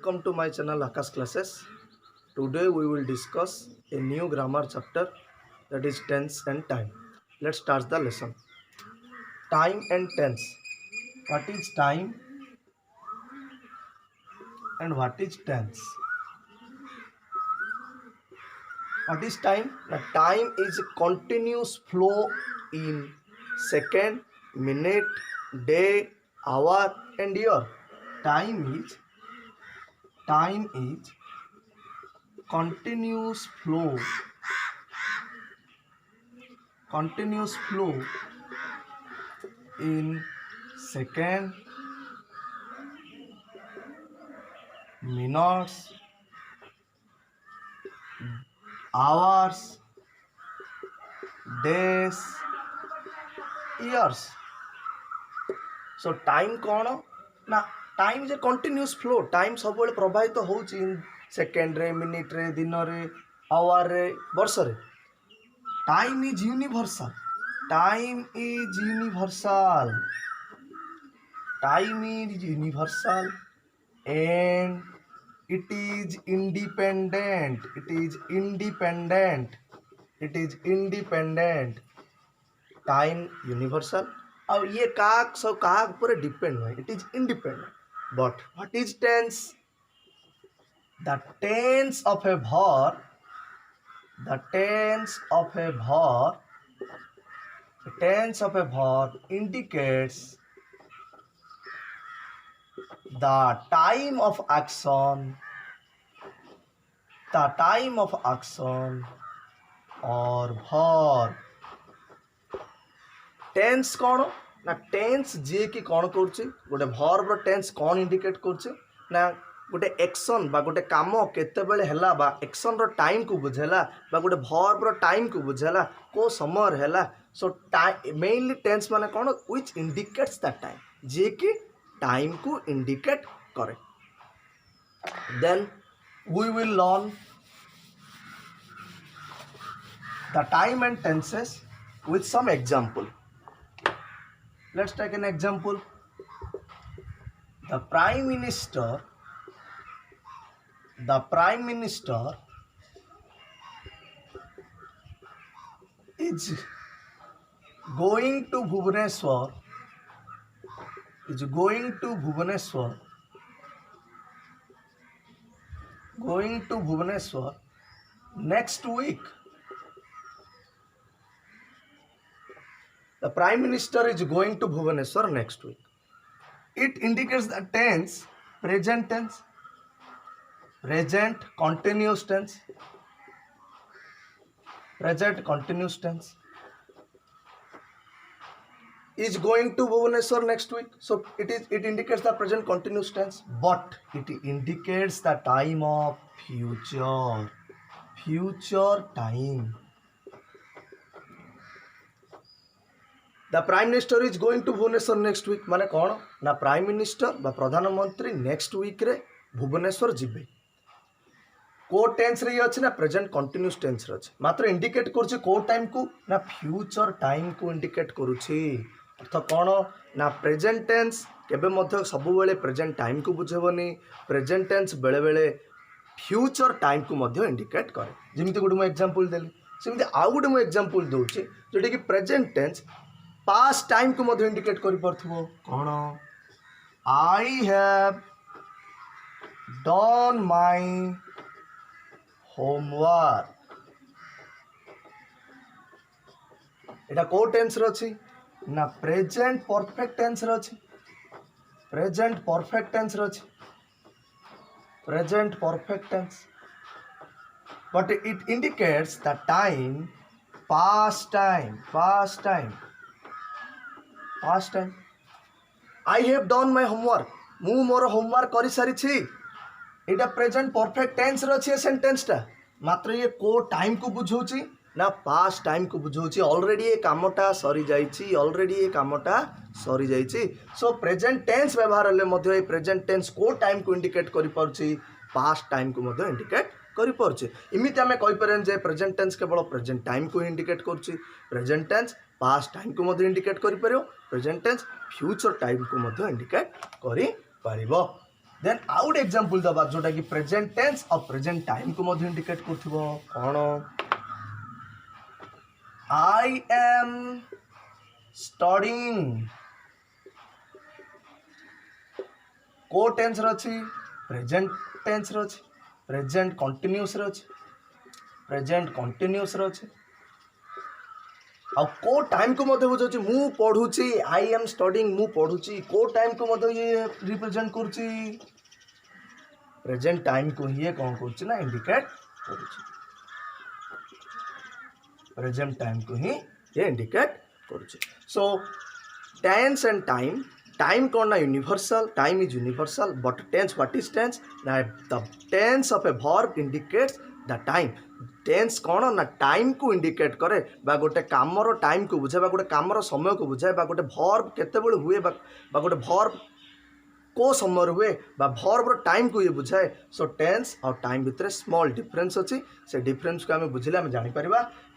Welcome to my channel Akash Classes. Today we will discuss a new grammar chapter, that is tense and time. Let's start the lesson. Time and tense. What is time and what is tense? What is time? The time is a continuous flow in second, minute, day, hour and year. Time is continuous flow in second, minutes, hours, days, years. So time कौन ना time is a continuous flow. Time सब बेले प्रभावित होउची in second रे, minute रे, दिन रे, hour रे, वर्ष रे. Time is universal. Time is universal. Time is universal and it is independent. It is independent. It is independent. Time universal. और ये काक सब काक पूरे डिपेंड है. It is independent. But what is tense? The tense of a verb. The tense of a verb. The tense of a verb indicates the time of action. The time of action or verb. Tense कौन ना tense जी कि कौन करुच्ची गोटे भर्बर tense कौन indicate करुच्ची ना गोटे action बा गोटे काम केते बेले हैला बा एक्शन रो टाइम को बुझेला बा गोटे भर्बर टाइम को बुझेला को समय हैला. सो मेनली टेंस माने कौन व्हिच इंडिकेट्स दैट टाइम जी कि टाइम को इंडिकेट करे. Then we will learn the time and tenses with some example. Let's take an example. The Prime Minister is going to Bhubaneswar next week. The Prime Minister is going to Bhubaneswar next week. It indicates the tense, present tense, present continuous tense, is going to Bhubaneswar next week. So it indicates the present continuous tense, but it indicates the time of future time. The Prime Minister is going to Bhubaneswar next week माने कौन ना prime minister बा प्रधानमंत्री next week रे भुवनेश्वर जिबे. को tense रे अछि ना प्रेजेंट कंटीन्यूअस टेंस रे अछि मात्र इंडिकेट करूछि को टाइम को ना फ्यूचर टाइम को इंडिकेट करूछि. अर्थ कौन ना प्रेजेंट टेंस केबे मध्य सब बेले प्रेजेंट टाइम को बुझेबनी. प्रेजेंट टेंस बेले बेले फ्यूचर टाइम को मध्य इंडिकेट करे. जेमिति गुड मो एग्जांपल देली सेमिति आ गुड मो एग्जांपल दोछि जोटा कि प्रेजेंट टेंस पास्ट टाइम को मध्य इंडिकेट कर पारथबो. कौन I have done my homework. एटा को टेंस रे अछि ना प्रेजेंट परफेक्ट टेंस रे अछि. Present perfect tense but it indicates the time past time. I have done my homework. मु मोर होमवर्क करि सारी छी. एटा प्रेजेंट परफेक्ट टेंस रे अछि सेंटेंस टा मात्र ये को टाइम को बुझौछि ना पास्ट टाइम को बुझौछि. ऑलरेडी ये कामटा सरी जाइछि. सो प्रेजेंट टेंस व्यवहार ले मध्य ये प्रेजेंट टेंस को टाइम को इंडिकेट करि पारछि पास्ट टाइम को मध्य इंडिकेट करि पारछि. इमिति हमें कहि परन जे प्रेजेंट टेंस केवल प्रेजेंट टाइम को इंडिकेट करछि. प्रेजेंट टेंस पास्ट टाइम को मध्य इंडिकेट करि परियो. प्रेजेंट टेंस फ्यूचर टाइम को मध्य इंडिकेट करि परिबो. देन आउ गोटे एग्जांपल दबा जोटा कि प्रेजेंट टेंस और प्रेजेंट टाइम को मध्य इंडिकेट करथिबो कोन आई एम स्टडीइंग को टेंस रछि प्रेजेंट टेंस रछि प्रेजेंट कंटीन्यूअस रछि प्रेजेंट कंटीन्यूअस रछि आ को टाइम को मध्य बुझौछि मु पढुछि आई एम स्टडीइंग मु पढुछि को टाइम को मध्य ये रिप्रेजेंट करछि प्रेजेंट टाइम को ही कौन करछि ना इंडिकेट करछि प्रेजेंट टाइम को ही ये इंडिकेट करछि so tense and time time कौन ना universal time is universal but tense what is tense ना the tense of a verb indicates the time tense कौन ना टाइम को इंडिकेट करे बा गोटे कामर टाइम को बुझाए बा गोटे कामर समय को बुझाए बा गोटे वर्ब केतेबेले हुए बा गोटे वर्ब को समय हुए बा वर्ब टाइम को ये बुझाए सो टेंस और टाइम भितर स्मॉल डिफरेंस अच्छी से डिफरेंस को आम बुझे आम जापर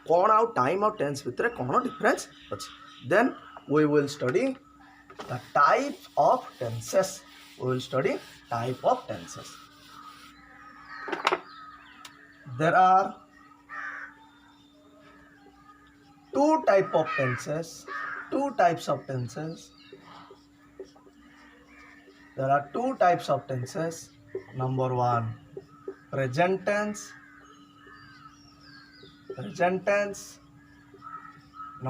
कौन आउ टाइम और टेंस भितर कौन डिफरेंस अच्छी then we will study the type of tenses we will study type of tenses there are two types of tenses there are two types of tenses number one present tense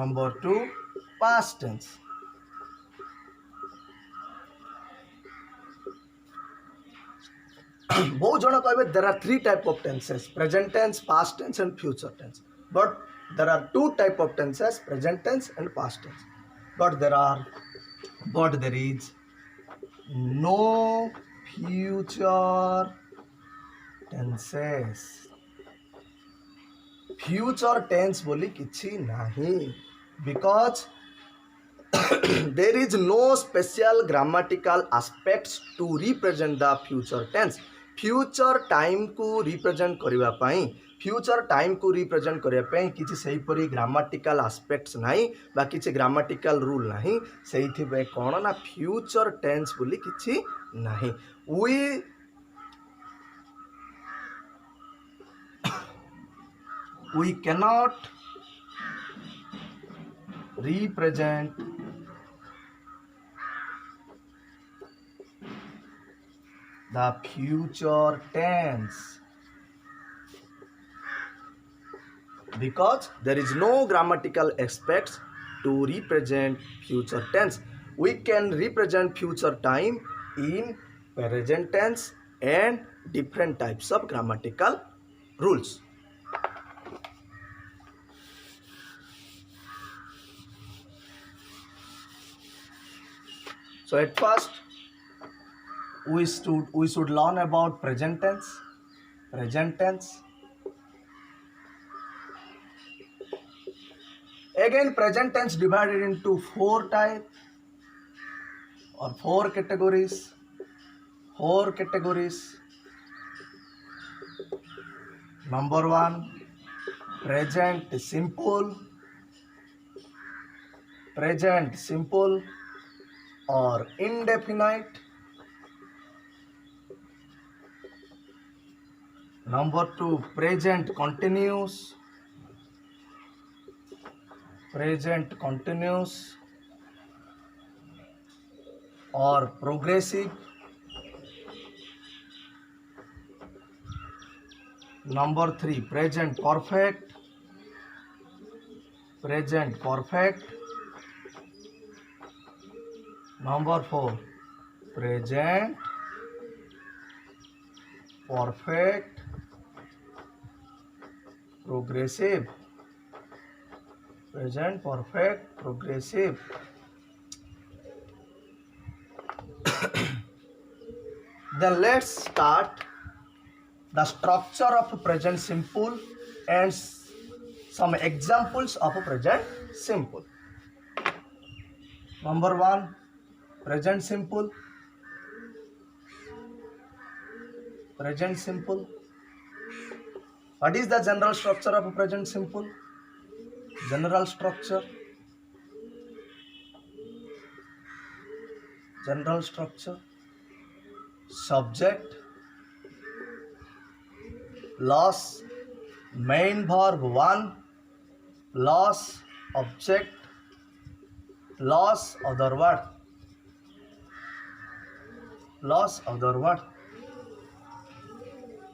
number two past tense बहुत जन कहे there are three type of tenses present tense past tense and future tense but there are two type of tenses present tense and past tense but there is no future tenses future tense बोली किछि नहीं because there is no special grammatical aspects to represent the future tense future time को represent करबा पई future time को represent करबा पई किछि सही परी ग्रामेटिकल एस्पेक्ट्स नाही बा किछि ग्रामेटिकल रूल नाही सेहिथि बे कोन ना फ्यूचर टेंस बोली किछि नाही we cannot represent the future tense because there is no grammatical aspects to represent future tense. We can represent future time in present tense and different types of grammatical rules. So at first we should learn about present tense. Again, present tense divided into four types or four categories. Number one, present simple or indefinite. Number two, present continuous or progressive. Number three, present perfect. Number four, present perfect progressive. Then let's start the structure of present simple and some examples of present simple. Number one, present simple. What is the general structure of present simple? General structure. subject plus main verb 1 plus object plus other word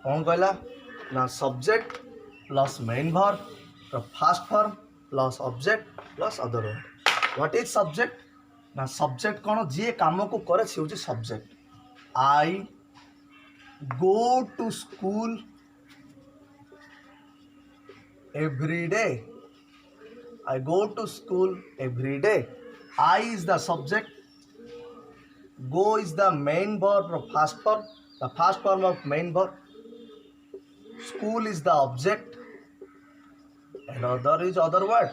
कौन कहला ना subject plus main verb first form plus object plus other word what is subject ना subject कौन जी काम को करे सी हूँ subject I go to school every day I go to school every day. I is the subject. Go is the main verb or past form. The past form of main verb. School is the object. And other is other word.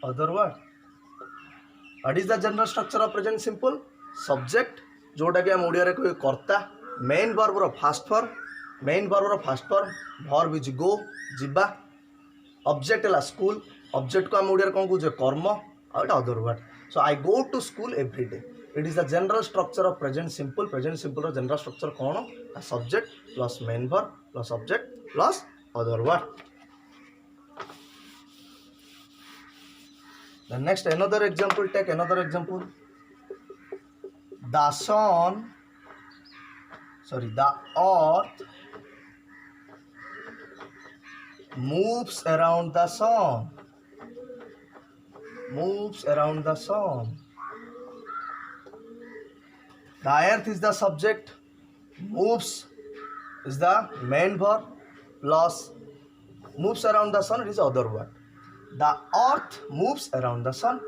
Other word. What is the general structure of present simple? Subject. जोटा कि हम ओडिया रे कोई कर्ता. Main verb or past form. Main verb or past form. Verb is go. जिबा. Object है school object को हम ओडिया कौन कहे कर्म out other word so I go to school every day it is the general structure of present simple general structure कौन subject plus main verb plus object plus other word the next another example take another example the sun sorry the earth moves around the sun the earth is the subject moves is the main verb plus moves around the sun it is other word the earth moves around the sun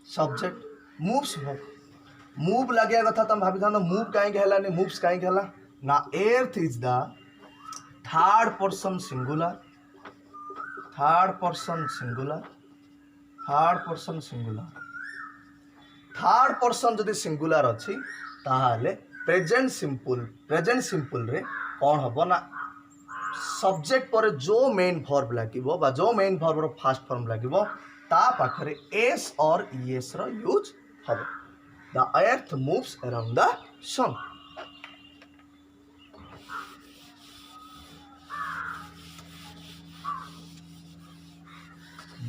subject moves move लगे कथा तुम भाभी था move कहीं हला नहीं moves कहीं हला ना earth is the third person singular third person जदि सिंगुलर अच्छी ताहाले प्रेजेंट सिंपल रे कौन हम ना सब्जेक्ट पर जो मेन वर्ब लगे बा जो मेन वर्ब रो फास्ट फॉर्म लगे ता पाखरे एस और ईएस रो यूज हम the earth moves around the sun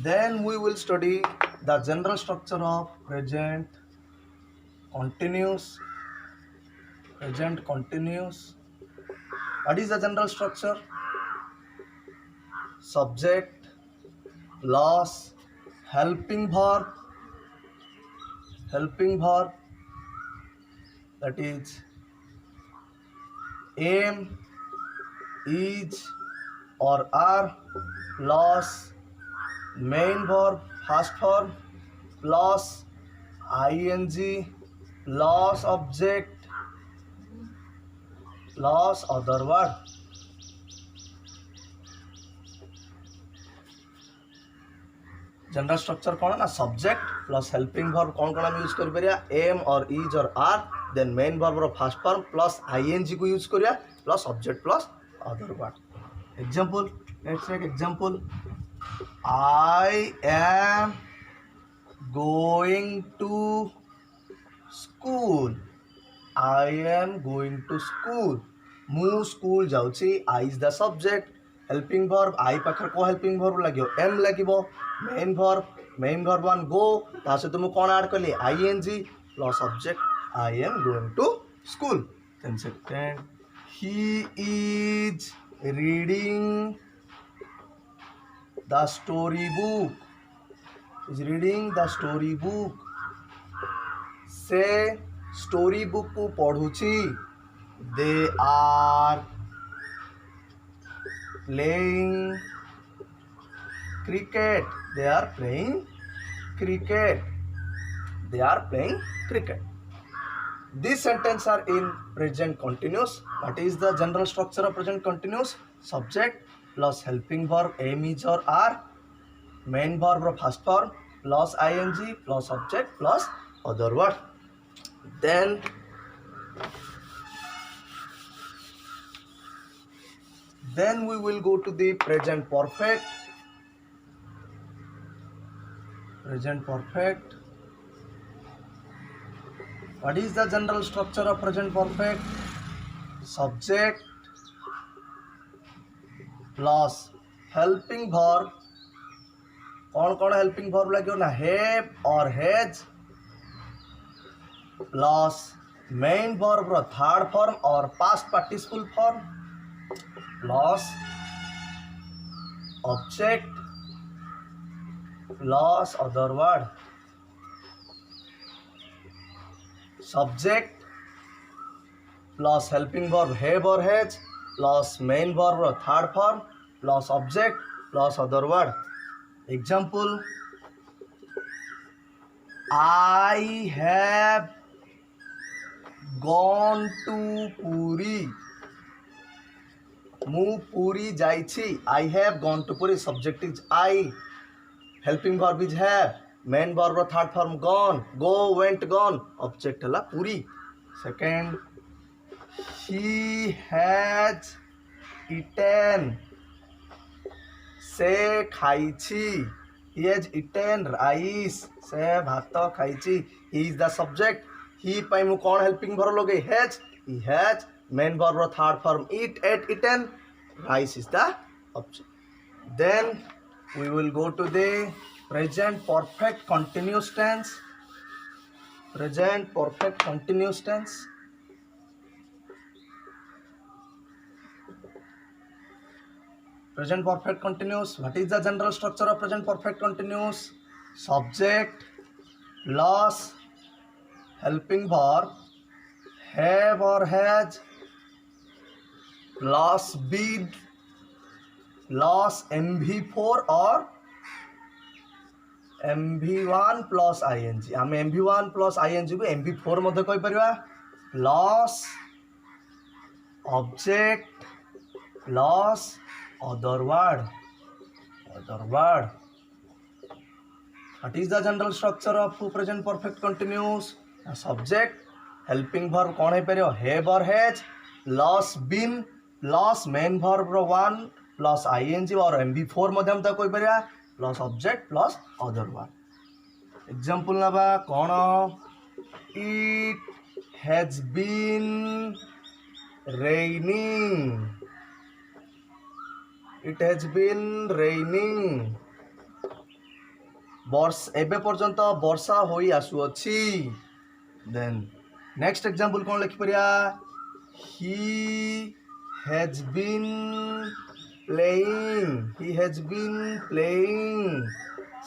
Then we will study the general structure of present continuous. What is the general structure? Subject plus helping verb. That is am, is or are plus main verb first form plus ing plus object plus other word general structure कौन ना subject plus helping verb कौन हम use कर परिया M और is और are then main verb रो first form plus ING को यूज करिया plus object plus other word example let's take example I am going to school. मु स्कूल जाउची I is the subject. Helping verb I पाखर को helping verb लगियो M लगिबो main verb one go ता से तुम कोन ऐड करली ing plus object I am going to school. Then second he is reading the storybook. से स्टोरी बुक को पढ़ुची they are playing cricket These sentences are in present continuous. What is the general structure of present continuous? Subject plus helping verb am, is or are, main verb or first form plus ing plus object plus other word. Then we will go to the present perfect. What is the general structure of present perfect? Subject plus helping verb. कौन helping verb लगे ना have or has plus main verb row third form or past participle form plus object plus other word. Subject plus helping verb have or has plus main verb ro third form plus object plus other word. Example: I have gone to Puri. ମୁଁ ପୁରୀ ଯାଇଛି. I have gone to Puri. Subject is I. Helping verb is have. Main verb ro third form gone. Go, went, gone. Object ହେଲା Puri. Second, he has eaten. ସେ ଖାଇଛି. He has eaten rice. ସେ ଭାତ ଖାଇଛି. He is the subject. He ପାଇଁ ମୁଁ କ'ଣ helping verb ଲଗେଇ has. He has. Main verb ର third form eat, ate, eaten. Rice is the object. Then we will go to the present perfect continuous tense. Present perfect continuous tense. Present perfect continuous. What is the general structure of present perfect continuous? Subject plus helping verb have or has plus been plus MV4 or MV1 plus ing. आम MV1 plus ing को MV4 मध्य कहि परिबा plus object plus other word. What is the general structure of present perfect continuous? Subject helping verb कौन है परियो have or has plus been plus main verb row 1 plus ing और MV4 मध्य हम तक कोई परिया plus object plus other word. Example नबा कौन? It has been raining. It has been raining. एबे पर्यंत वर्षा होई आसु अछि. Then next example कौन लिखि परिया? He has been playing. He has been playing.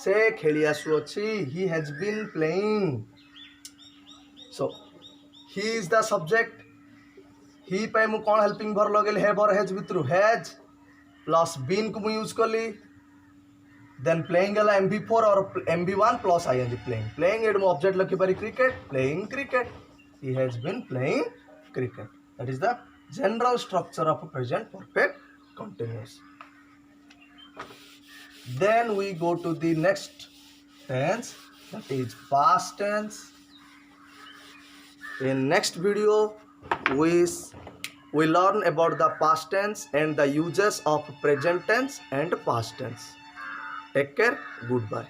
से खेली आसु अछि. He has been playing. So he is the subject. He पे मु कौन helping verb लगेली have or has भितरु has plus been को मु यूज करली. Then playing गला MV4 और MV1 plus ing playing एड मु ऑब्जेक्ट लखि पारी cricket, playing cricket. He has been playing cricket. That is the general structure of present perfect continuous. Then we go to the next tense, that is past tense. In next video we learn about the past tense and the uses of present tense and past tense. Take care. Goodbye.